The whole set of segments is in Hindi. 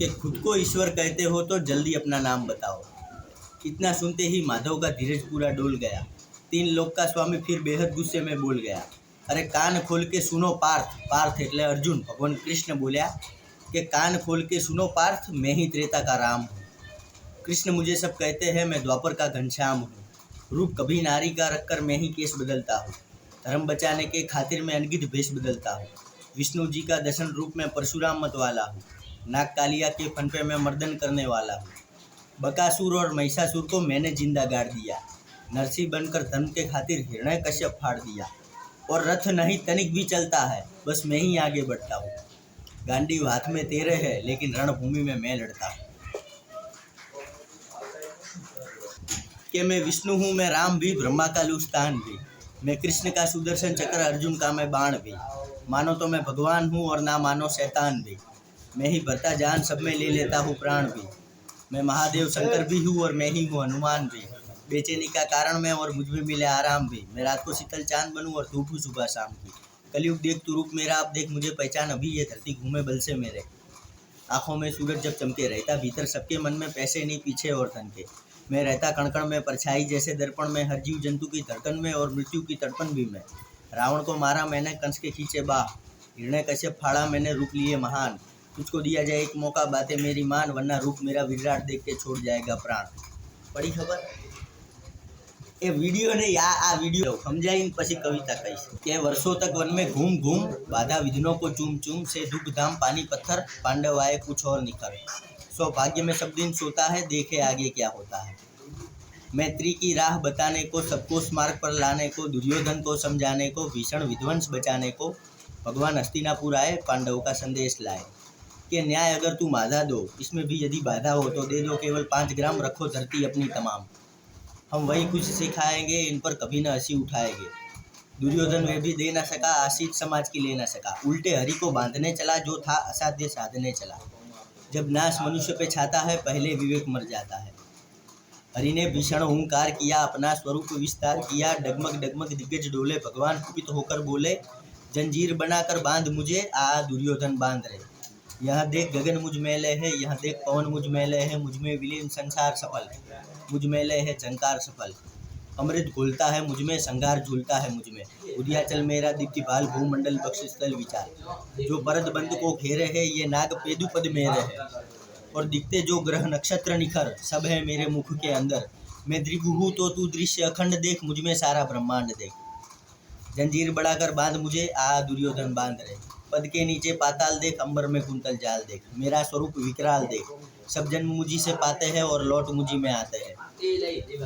कि खुद को ईश्वर कहते हो तो जल्दी अपना नाम बताओ। इतना सुनते ही माधव का धीरज पूरा डोल गया। 3 लोक का स्वामी फिर बेहद गुस्से में बोल गया, अरे कान खोल के सुनो पार्थ। पार्थ એટલે अर्जुन। भगवान कृष्ण बोल्या कि कान खोल के सुनो पार्थ, मैं ही त्रेता का राम हूँ। कृष्ण मुझे सब कहते हैं, मैं द्वापर का घनश्याम हूँ। रूप कभी नारी का रखकर मैं ही केस बदलता हूँ। धर्म बचाने के खातिर मैं अनगिनत भेष बदलता हूँ। विष्णु जी का दर्शन रूप में परशुराम मत वाला हूँ। नाग कालिया के फन पे मैं मर्दन करने वाला हूँ। बकासुर और महिषासुर को मैंने जिंदा गाड़ दिया। नरसिंह बनकर धर्म के खातिर हिरण्यकश्यप फाड़ दिया। और रथ नहीं तनिक भी चलता है, बस मैं ही आगे बढ़ता हूँ। गांडीव हाथ में तेरे है, लेकिन रणभूमि में मैं लड़ता हूँ। कि मैं विष्णु हूँ, मैं राम भी, ब्रह्मा का लुस्तान भी। मैं कृष्ण का सुदर्शन चक्र, अर्जुन का मैं बाण भी। मानो तो मैं भगवान हूँ और ना मानो शैतान भी। मैं ही भरता जान, सब में ले लेता हूँ प्राण भी। मैं महादेव शंकर भी हूँ और मैं ही हूँ हनुमान भी। बेचैनी का कारण मैं और मुझ में मिले आराम भी। मैं रात को शीतल चांद बनूँ और धूप हूँ सुबह शाम की। कलयुग देख तू रूप मेरा, अब देख मुझे पहचान, अभी ये धरती घूमे बल से मेरे। आँखों में सूरज जब चमके, रहता भीतर सबके मन में पैसे नहीं पीछे और धन के। मैं रहता कणकण में परछाई जैसे दर्पण में, हर जीव जंतु की धड़कन में और मृत्यु की तड़पन भी मैं। रावण को मारा मैंने, कंस के खींचे बाह। हिरण्यकश्यप फाड़ा मैंने, रूप लिए महान। तुझको दिया जाए एक मौका, बातें मेरी मान, वरना रूप मेरा विराट देख के छोड़ जाएगा प्राण। पड़ी खबर? એ વિડીયો ને આ વિડીયો સમજાઈને પછી કવિતા કહીશ કે વર્ષો તક वन में घूम घूम, बाधा विघ्नों को चूम चूम, से दुख धाम पानी पत्थर, पांडव आए कुछ और निखर। सौभाग्य में सब दिन सोता है, देखे आगे क्या होता है। मैत्री की राह बताने को, सबको स्मार्ग पर लाने को, दुर्योधन को समझाने को, भीषण विध्वंस बचाने को, भगवान हस्तिनापुर आए, पांडवों का संदेश लाए कि न्याय अगर तुम आधा दो, इसमें भी यदि बाधा हो तो दे दो केवल 5 ग्राम, रखो धरती अपनी तमाम। हम वही कुछ सिखाएंगे, इन पर कभी न हंसी उठाएंगे। दुर्योधन वे भी दे न सका, आशीष समाज की ले न सका। उल्टे हरि को बांधने चला, जो था असाध्य साधने चला। जब नाश मनुष्य पे छाता है, पहले विवेक मर जाता है। हरि ने भीषण हुंकार किया, अपना स्वरूप विस्तार किया। डगमग डगमग दिग्गज डोले, भगवान कुपित होकर बोले, जंजीर बनाकर बांध मुझे, आ दुर्योधन बांध रहे। यहाँ देख गगन मुझ मैले है, यहाँ देख पवन मुझ मैले है, मुझ में विलीन संसार सफल। मुझ मैले है झंकार सफल। अमृत घुलता है मुझ में, संगार झूलता है मुझ में। उदियाचल मेरा दीप्ति भाल, भूमंडल बख्शिस्थल विचार। जो परद बंद को घेरे है, ये नाग पेदुपद मेरे है। और दिखते जो ग्रह नक्षत्र निखर, सब है मेरे मुख के अंदर। मैं दृगु हूँ तो तू दृश्य अखंड देख, मुझ में सारा ब्रह्मांड देख। जंजीर बढ़ाकर बांध मुझे, आ दुर्योधन बांध रहे। पद के नीचे पाताल देख, अंबर में कुंतल जाल देख। मेरा स्वरूप विकराल देख, सब जन्म मुझी से पाते हैं और लौट मुझी में आते हैं।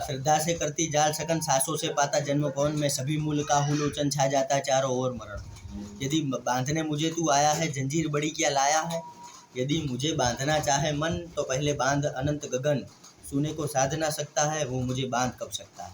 श्रद्धा से करती जाल सकन, सांसों से पाता जन्म पवन में। सभी मूल का हुलोचन छा जाता चारों ओर मरण। यदि बांधने मुझे तू आया है, जंजीर बड़ी क्या लाया है। यदि मुझे बांधना चाहे मन, तो पहले बांध अनंत गगन। सुने को साध ना सकता है, वो मुझे बांध कब सकता है।